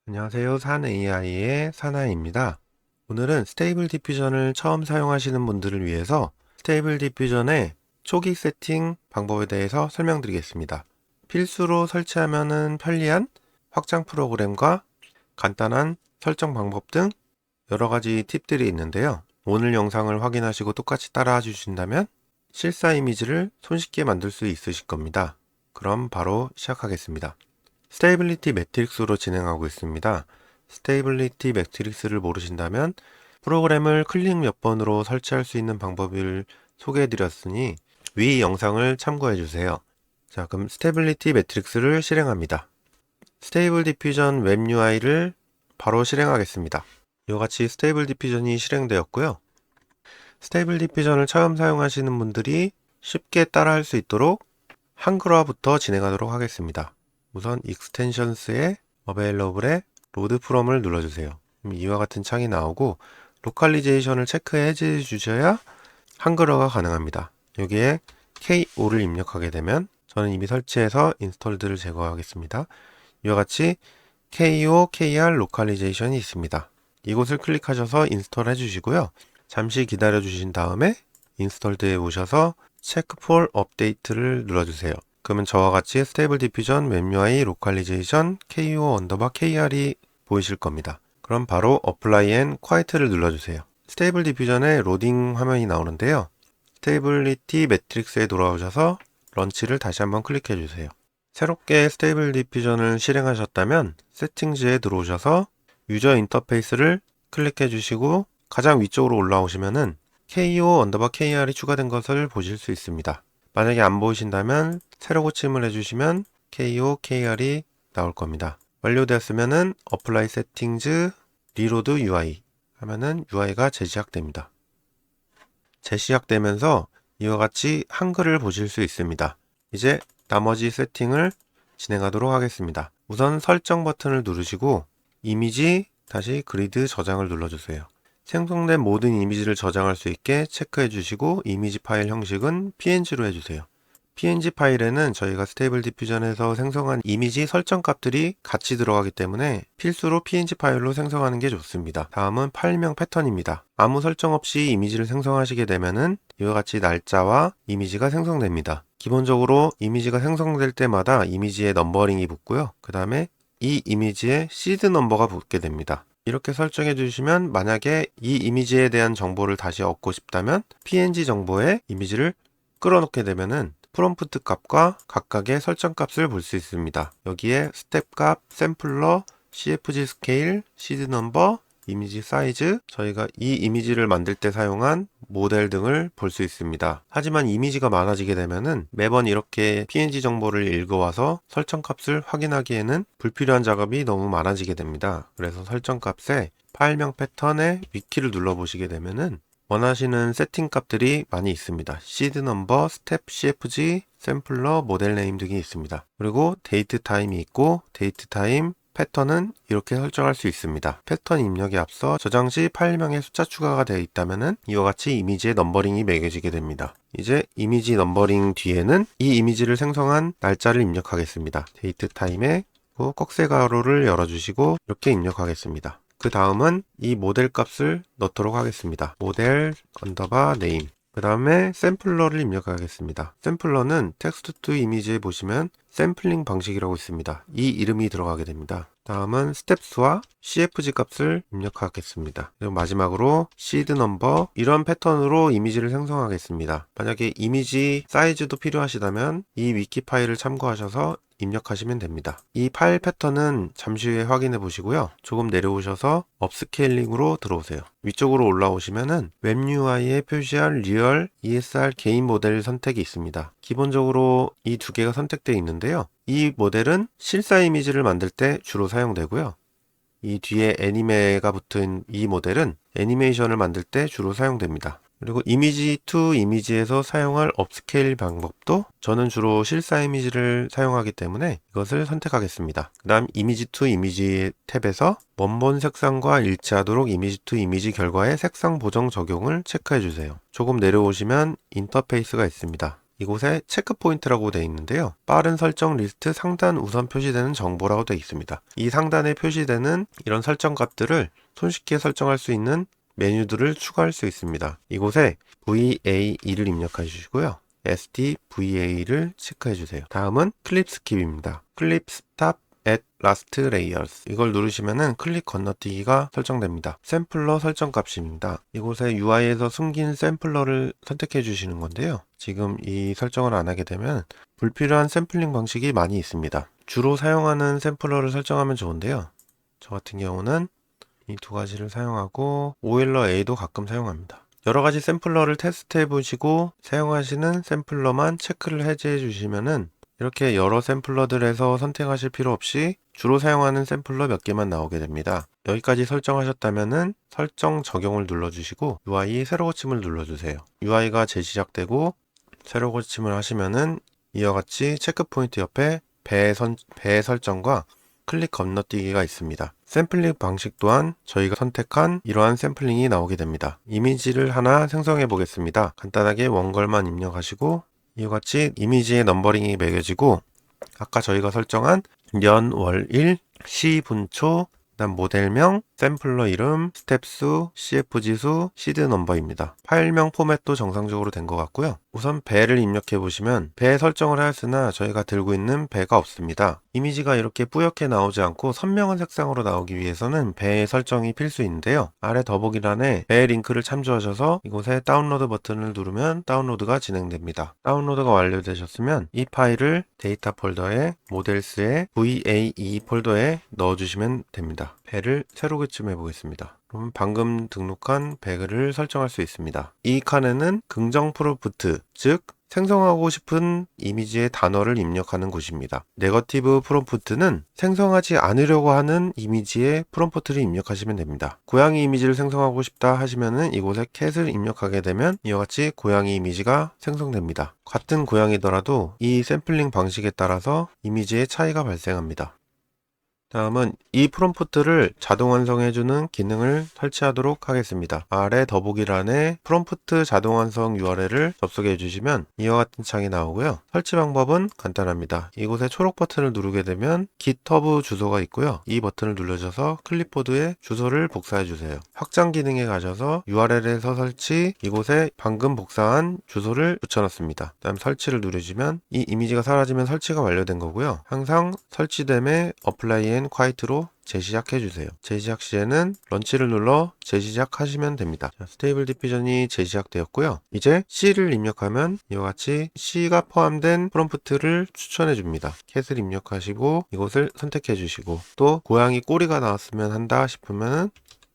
안녕하세요. 산 AI의 사나이입니다. 오늘은 스테이블 디퓨전을 처음 사용하시는 분들을 위해서 스테이블 디퓨전의 초기 세팅 방법에 대해서 설명드리겠습니다. 필수로 설치하면 편리한 확장 프로그램과 간단한 설정 방법 등 여러 가지 팁들이 있는데요. 오늘 영상을 확인하시고 똑같이 따라와 주신다면 실사 이미지를 손쉽게 만들 수 있으실 겁니다. 그럼 바로 시작하겠습니다. 스테이블리티 매트릭스로 진행하고 있습니다. 스테이블리티 매트릭스를 모르신다면 프로그램을 클릭 몇 번으로 설치할 수 있는 방법을 소개해 드렸으니 위 영상을 참고해 주세요. 자, 그럼 스테이블리티 매트릭스를 실행합니다. 스테이블 디퓨전 웹 UI를 바로 실행하겠습니다. 이와 같이 스테이블 디퓨전이 실행되었고요. 스테이블 디퓨전을 처음 사용하시는 분들이 쉽게 따라할 수 있도록 한글화부터 진행하도록 하겠습니다. 우선 익스텐션스의 어베일러블에 로드 프롬을 눌러주세요. 이와 같은 창이 나오고 로컬리제이션을 체크해 주셔야 한글화가 가능합니다. 여기에 KO를 입력하게 되면 저는 이미 설치해서 인스톨드를 제거하겠습니다. 이와 같이 KO, KR 로컬리제이션이 있습니다. 이곳을 클릭하셔서 인스톨 해주시고요. 잠시 기다려 주신 다음에 인스톨드에 오셔서 체크 폴 업데이트를 눌러주세요. 그러면 저와 같이 스테이블 디퓨전 웹 UI 로컬리제이션 KO 언더바 KR이 보이실 겁니다. 그럼 바로 어플라이 앤 콰이트를 눌러주세요. 스테이블 디퓨전의 로딩 화면이 나오는데요. 스테이블리티 매트릭스에 돌아오셔서 런치를 다시 한번 클릭해 주세요. 새롭게 스테이블 디퓨전을 실행하셨다면 세팅즈에 들어오셔서 유저 인터페이스를 클릭해 주시고 가장 위쪽으로 올라오시면은 KO 언더바 KR이 추가된 것을 보실 수 있습니다. 만약에 안 보이신다면 새로 고침을 해주시면 KO, KR이 나올 겁니다. 완료되었으면은 Apply Settings, Reload UI 하면은 UI가 재시작됩니다. 재시작되면서 이와 같이 한글을 보실 수 있습니다. 이제 나머지 세팅을 진행하도록 하겠습니다. 우선 설정 버튼을 누르시고 이미지 다시 그리드 저장을 눌러주세요. 생성된 모든 이미지를 저장할 수 있게 체크해 주시고 이미지 파일 형식은 PNG로 해주세요. PNG 파일에는 저희가 스테이블 디퓨전에서 생성한 이미지 설정 값들이 같이 들어가기 때문에 필수로 PNG 파일로 생성하는 게 좋습니다. 다음은 파일명 패턴입니다. 아무 설정 없이 이미지를 생성하시게 되면은 이와 같이 날짜와 이미지가 생성됩니다. 기본적으로 이미지가 생성될 때마다 이미지에 넘버링이 붙고요. 그 다음에 이 이미지에 시드 넘버가 붙게 됩니다. 이렇게 설정해 주시면 만약에 이 이미지에 대한 정보를 다시 얻고 싶다면 PNG 정보에 이미지를 끌어넣게 되면은 프롬프트 값과 각각의 설정 값을 볼 수 있습니다. 여기에 스텝 값, 샘플러, CFG 스케일, 시드 넘버, 이미지 사이즈, 저희가 이 이미지를 만들 때 사용한 모델 등을 볼 수 있습니다. 하지만 이미지가 많아지게 되면은 매번 이렇게 PNG 정보를 읽어와서 설정 값을 확인하기에는 불필요한 작업이 너무 많아지게 됩니다. 그래서 설정 값에 파일명 패턴의 위키를 눌러보시게 되면은 원하시는 세팅 값들이 많이 있습니다. 시드 넘버, 스텝, CFG, 샘플러, 모델 네임 등이 있습니다. 그리고 데이트 타임이 있고 데이트 타임 패턴은 이렇게 설정할 수 있습니다. 패턴 입력에 앞서 저장 시 파일명에 숫자 추가가 되어 있다면 이와 같이 이미지의 넘버링이 매겨지게 됩니다. 이제 이미지 넘버링 뒤에는 이 이미지를 생성한 날짜를 입력하겠습니다. 데이트 타임에 꺽쇠 가로를 열어주시고 이렇게 입력하겠습니다. 그 다음은 이 모델 값을 넣도록 하겠습니다. 모델 언더바 네임. 그 다음에 샘플러를 입력하겠습니다. 샘플러는 텍스트 투 이미지에 보시면 샘플링 방식이라고 있습니다. 이 이름이 들어가게 됩니다. 다음은 스텝스와 CFG 값을 입력하겠습니다. 그리고 마지막으로 시드 넘버, 이런 패턴으로 이미지를 생성하겠습니다. 만약에 이미지 사이즈도 필요하시다면 이 위키 파일을 참고하셔서 입력하시면 됩니다. 이 파일 패턴은 잠시 후에 확인해 보시고요. 조금 내려오셔서 업스케일링으로 들어오세요. 위쪽으로 올라오시면은 웹 UI에 표시할 리얼 ESR 개인 모델 선택이 있습니다. 기본적으로 이 두 개가 선택되어 있는데요. 이 모델은 실사 이미지를 만들 때 주로 사용되고요. 이 뒤에 애니메가 붙은 이 모델은 애니메이션을 만들 때 주로 사용됩니다. 그리고 이미지 투 이미지에서 사용할 업스케일 방법도 저는 주로 실사 이미지를 사용하기 때문에 이것을 선택하겠습니다. 그 다음 이미지 투 이미지 탭에서 원본 색상과 일치하도록 이미지 투 이미지 결과의 색상 보정 적용을 체크해 주세요. 조금 내려오시면 인터페이스가 있습니다. 이곳에 체크 포인트라고 되어 있는데요. 빠른 설정 리스트 상단 우선 표시되는 정보라고 되어 있습니다. 이 상단에 표시되는 이런 설정 값들을 손쉽게 설정할 수 있는 메뉴들을 추가할 수 있습니다. 이곳에 VAE를 입력해 주시고요. SDVA를 체크해 주세요. 다음은 클립 스킵입니다. 클립 스탑 at last layers 이걸 누르시면은 클릭 건너뛰기가 설정됩니다. 샘플러 설정 값입니다. 이곳에 UI에서 숨긴 샘플러를 선택해 주시는 건데요. 지금 이 설정을 안 하게 되면 불필요한 샘플링 방식이 많이 있습니다. 주로 사용하는 샘플러를 설정하면 좋은데요. 저 같은 경우는 이 두 가지를 사용하고 오일러 A도 가끔 사용합니다. 여러 가지 샘플러를 테스트해 보시고 사용하시는 샘플러만 체크를 해제해 주시면은 이렇게 여러 샘플러들에서 선택하실 필요 없이 주로 사용하는 샘플러 몇 개만 나오게 됩니다. 여기까지 설정하셨다면은 설정 적용을 눌러주시고 UI 새로 고침을 눌러주세요. UI가 재시작되고 새로 고침을 하시면은 이와 같이 체크 포인트 옆에 배 설정과 클릭 건너뛰기가 있습니다. 샘플링 방식 또한 저희가 선택한 이러한 샘플링이 나오게 됩니다. 이미지를 하나 생성해 보겠습니다. 간단하게 원걸만 입력하시고 이와 같이 이미지의 넘버링이 매겨지고 아까 저희가 설정한 년, 월, 일, 시, 분초, 그다음 모델명, 샘플러 이름, 스텝수, CF지수, 시드 넘버입니다. 파일명 포맷도 정상적으로 된 것 같고요. 우선 배를 입력해 보시면 배 설정을 하였으나 저희가 들고 있는 배가 없습니다. 이미지가 이렇게 뿌옇게 나오지 않고 선명한 색상으로 나오기 위해서는 배의 설정이 필수인데요. 아래 더보기란에 배 링크를 참조하셔서 이곳에 다운로드 버튼을 누르면 다운로드가 진행됩니다. 다운로드가 완료되셨으면 이 파일을 데이터 폴더에 모델스의 VAE 폴더에 넣어주시면 됩니다. 배를 새로 고침해 보겠습니다. 그럼 방금 등록한 배를 설정할 수 있습니다. 이 칸에는 긍정 프롬프트, 즉 생성하고 싶은 이미지의 단어를 입력하는 곳입니다. 네거티브 프롬프트는 생성하지 않으려고 하는 이미지의 프롬프트를 입력하시면 됩니다. 고양이 이미지를 생성하고 싶다 하시면은 이곳에 캣을 입력하게 되면 이와 같이 고양이 이미지가 생성됩니다. 같은 고양이더라도 이 샘플링 방식에 따라서 이미지의 차이가 발생합니다. 다음은 이 프롬프트를 자동 완성해주는 기능을 설치하도록 하겠습니다. 아래 더보기란에 프롬프트 자동 완성 URL을 접속해 주시면 이와 같은 창이 나오고요. 설치 방법은 간단합니다. 이곳에 초록 버튼을 누르게 되면 GitHub 주소가 있고요. 이 버튼을 눌러줘서 클립보드에 주소를 복사해 주세요. 확장 기능에 가셔서 URL에서 설치, 이곳에 방금 복사한 주소를 붙여넣습니다. 다음 설치를 누르시면 이 이미지가 사라지면 설치가 완료된 거고요. 항상 설치됨에 어플라이 quiet로 재시작해 주세요. 재시작 시에는 런치를 눌러 재시작하시면 됩니다. 자, 스테이블 디퓨전이 재시작되었고요. 이제 C를 입력하면 이와 같이 C가 포함된 프롬프트를 추천해 줍니다. 캣을 입력하시고 이곳을 선택해 주시고 또 고양이 꼬리가 나왔으면 한다 싶으면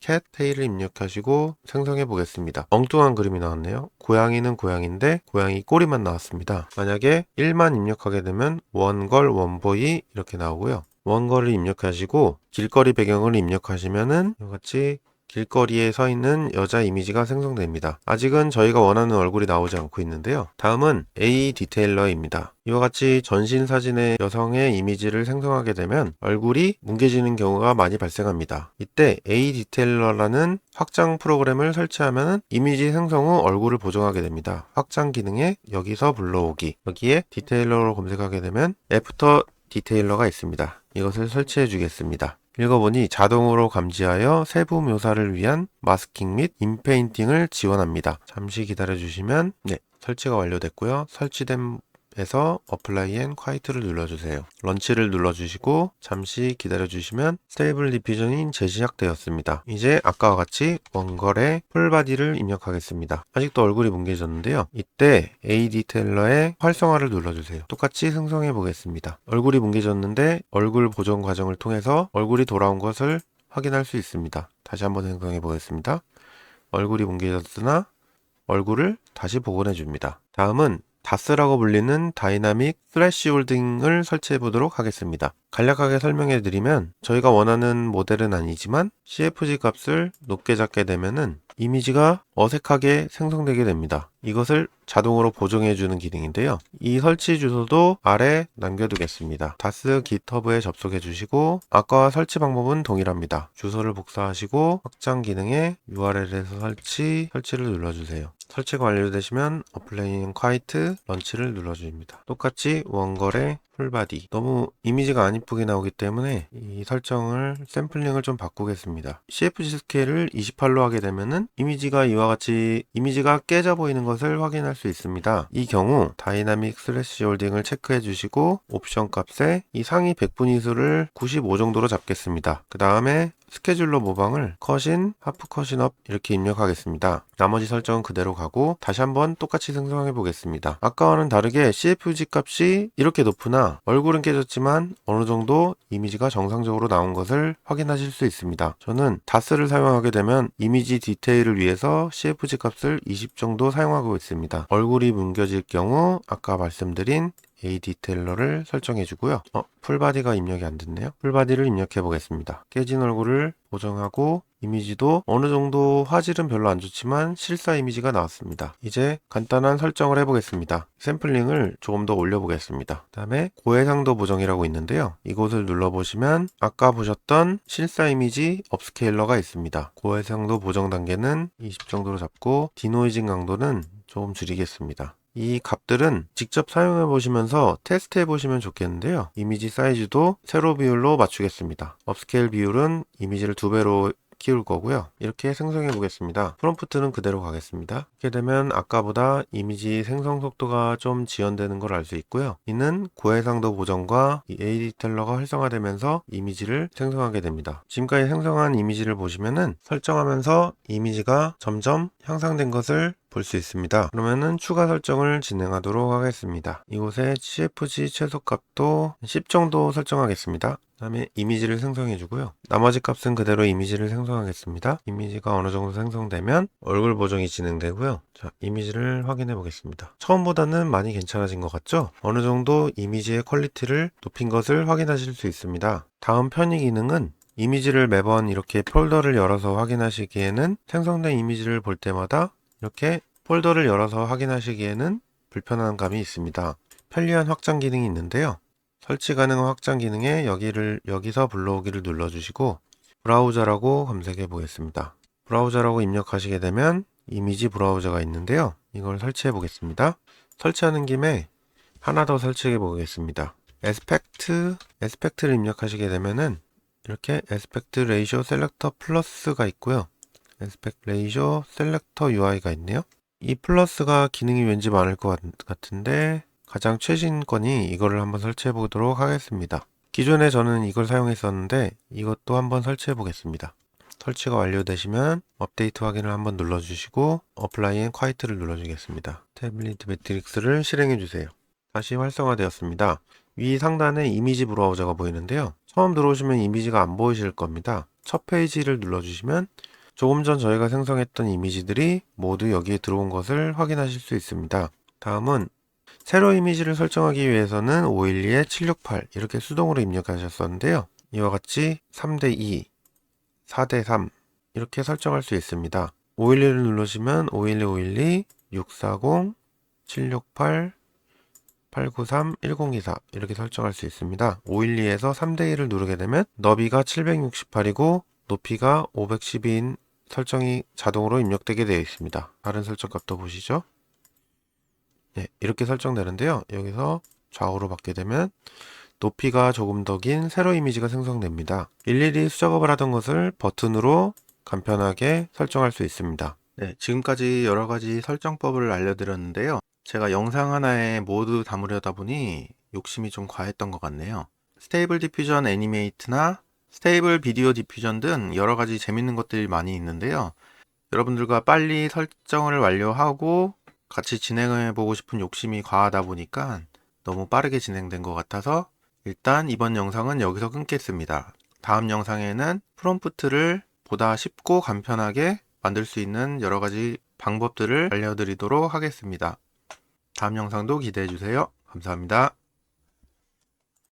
캣 테일을 입력하시고 생성해 보겠습니다. 엉뚱한 그림이 나왔네요. 고양이는 고양인데 고양이 꼬리만 나왔습니다. 만약에 1만 입력하게 되면 원걸 원보이 이렇게 나오고요. 원거를 입력하시고 길거리 배경을 입력하시면은 이같이 길거리에 서 있는 여자 이미지가 생성됩니다. 아직은 저희가 원하는 얼굴이 나오지 않고 있는데요. 다음은 A 디테일러입니다. 이와 같이 전신 사진의 여성의 이미지를 생성하게 되면 얼굴이 뭉개지는 경우가 많이 발생합니다. 이때 A 디테일러라는 확장 프로그램을 설치하면 이미지 생성 후 얼굴을 보정하게 됩니다. 확장 기능에 여기서 불러오기, 여기에 디테일러로 검색하게 되면 애프터 디테일러가 있습니다. 이것을 설치해 주겠습니다. 읽어보니 자동으로 감지하여 세부 묘사를 위한 마스킹 및 인페인팅을 지원합니다. 잠시 기다려 주시면 설치가 완료됐고요. 설치됨에서 어플라이 앤 콰이트를 눌러주세요. 런치를 눌러주시고 잠시 기다려 주시면 스테이블 디퓨전이 재시작되었습니다. 이제 아까와 같이 원걸의 풀바디를 입력하겠습니다. 아직도 얼굴이 뭉개졌는데요. 이때 A 디테일러의 활성화를 눌러주세요. 똑같이 생성해 보겠습니다. 얼굴이 뭉개졌는데 얼굴 보정 과정을 통해서 얼굴이 돌아온 것을 확인할 수 있습니다. 다시 한번 생성해 보겠습니다. 얼굴이 뭉개졌으나 얼굴을 다시 복원해 줍니다. 다음은 다스라고 불리는 다이나믹 스래시홀딩을 설치해 보도록 하겠습니다. 간략하게 설명해 드리면 저희가 원하는 모델은 아니지만 CFG 값을 높게 잡게 되면은 이미지가 어색하게 생성되게 됩니다. 이것을 자동으로 보정해주는 기능인데요. 이 설치 주소도 아래 남겨두겠습니다. 다스 GitHub에 접속해 주시고 아까와 설치 방법은 동일합니다. 주소를 복사하시고 확장 기능에 URL에서 설치를 눌러주세요. 설치가 완료되시면 어플레인 콰이트 런치를 눌러줍니다. 똑같이 원거래 풀바디. 너무 이미지가 안 이쁘게 나오기 때문에 이 설정을 샘플링을 좀 바꾸겠습니다. CFG 스케일을 28로 하게 되면은 이미지가 이와 같이 이미지가 깨져 보이는 것을 확인할 수 있습니다. 이 경우 다이나믹 슬래시 홀딩을 체크해 주시고 옵션 값에 이 상위 백분위수를 95 정도로 잡겠습니다. 그 다음에 스케줄러 모방을 컷인, 하프 컷인 업 이렇게 입력하겠습니다. 나머지 설정은 그대로 가고 다시 한번 똑같이 생성해 보겠습니다. 아까와는 다르게 CFG 값이 이렇게 높으나 얼굴은 깨졌지만 어느 정도 이미지가 정상적으로 나온 것을 확인하실 수 있습니다. 저는 다스를 사용하게 되면 이미지 디테일을 위해서 CFG 값을 20 정도 사용하고 있습니다. 얼굴이 뭉겨질 경우 아까 말씀드린 A 디테일러를 설정해 주고요. 풀바디가 입력이 안 됐네요. 풀바디를 입력해 보겠습니다. 깨진 얼굴을 보정하고 이미지도 어느 정도 화질은 별로 안 좋지만 실사 이미지가 나왔습니다. 이제 간단한 설정을 해보겠습니다. 샘플링을 조금 더 올려보겠습니다. 그 다음에 고해상도 보정이라고 있는데요. 이곳을 눌러보시면 아까 보셨던 실사 이미지 업스케일러가 있습니다. 고해상도 보정 단계는 20 정도로 잡고 디노이징 강도는 조금 줄이겠습니다. 이 값들은 직접 사용해 보시면서 테스트 해 보시면 좋겠는데요. 이미지 사이즈도 세로 비율로 맞추겠습니다. 업스케일 비율은 이미지를 2배로 키울 거고요. 이렇게 생성해 보겠습니다. 프롬프트는 그대로 가겠습니다. 이렇게 되면 아까보다 이미지 생성 속도가 좀 지연되는 걸 알 수 있고요. 이는 고해상도 보정과 이 A 디테일러가 활성화되면서 이미지를 생성하게 됩니다. 지금까지 생성한 이미지를 보시면은 설정하면서 이미지가 점점 향상된 것을 볼 수 있습니다. 그러면은 추가 설정을 진행하도록 하겠습니다. 이곳에 CFG 최소값도 10 정도 설정하겠습니다. 그 다음에 이미지를 생성해 주고요. 나머지 값은 그대로 이미지를 생성하겠습니다. 이미지가 어느 정도 생성되면 얼굴 보정이 진행되고요. 자, 이미지를 확인해 보겠습니다. 처음보다는 많이 괜찮아진 것 같죠? 어느 정도 이미지의 퀄리티를 높인 것을 확인하실 수 있습니다. 다음 편의 기능은 이미지를 매번 이렇게 폴더를 열어서 확인하시기에는 생성된 이미지를 볼 때마다 이렇게 폴더를 열어서 확인하시기에는 불편한 감이 있습니다. 편리한 확장 기능이 있는데요. 설치 가능한 확장 기능에 여기서 불러오기를 눌러주시고 브라우저라고 검색해 보겠습니다. 브라우저라고 입력하시게 되면 이미지 브라우저가 있는데요. 이걸 설치해 보겠습니다. 설치하는 김에 하나 더 설치해 보겠습니다. 에스펙트를 입력하시게 되면은 이렇게 에스펙트 레이쇼 셀렉터 플러스가 있고요. 에스펙트 레이쇼 셀렉터 UI가 있네요. 이 플러스가 기능이 왠지 많을 것 같은데 가장 최신 건이 이거를 한번 설치해 보도록 하겠습니다. 기존에 저는 이걸 사용했었는데 이것도 한번 설치해 보겠습니다. 설치가 완료되시면 업데이트 확인을 한번 눌러주시고 어플라이 앤 콰이트를 눌러주겠습니다. 태블릿 매트릭스를 실행해 주세요. 다시 활성화되었습니다. 위 상단에 이미지 브라우저가 보이는데요. 처음 들어오시면 이미지가 안 보이실 겁니다. 첫 페이지를 눌러주시면 조금 전 저희가 생성했던 이미지들이 모두 여기에 들어온 것을 확인하실 수 있습니다. 다음은 세로 이미지를 설정하기 위해서는 512에 768 이렇게 수동으로 입력하셨었는데요. 이와 같이 3대2, 4대3 이렇게 설정할 수 있습니다. 512를 누르시면 512, 512, 640, 768, 893, 1024 이렇게 설정할 수 있습니다. 512에서 3대1을 누르게 되면 너비가 768이고 높이가 512인 설정이 자동으로 입력되게 되어 있습니다. 다른 설정 값도 보시죠. 네, 이렇게 설정되는데요. 여기서 좌우로 받게 되면 높이가 조금 더 긴 세로 이미지가 생성됩니다. 일일이 수작업을 하던 것을 버튼으로 간편하게 설정할 수 있습니다. 네, 지금까지 여러 가지 설정법을 알려드렸는데요. 제가 영상 하나에 모두 담으려다 보니 욕심이 좀 과했던 것 같네요. 스테이블 디퓨전 애니메이트나 스테이블 비디오 디퓨전 등 여러 가지 재밌는 것들이 많이 있는데요. 여러분들과 빨리 설정을 완료하고 같이 진행해 보고 싶은 욕심이 과하다 보니까 너무 빠르게 진행된 것 같아서 일단 이번 영상은 여기서 끊겠습니다. 다음 영상에는 프롬프트를 보다 쉽고 간편하게 만들 수 있는 여러 가지 방법들을 알려드리도록 하겠습니다. 다음 영상도 기대해 주세요. 감사합니다.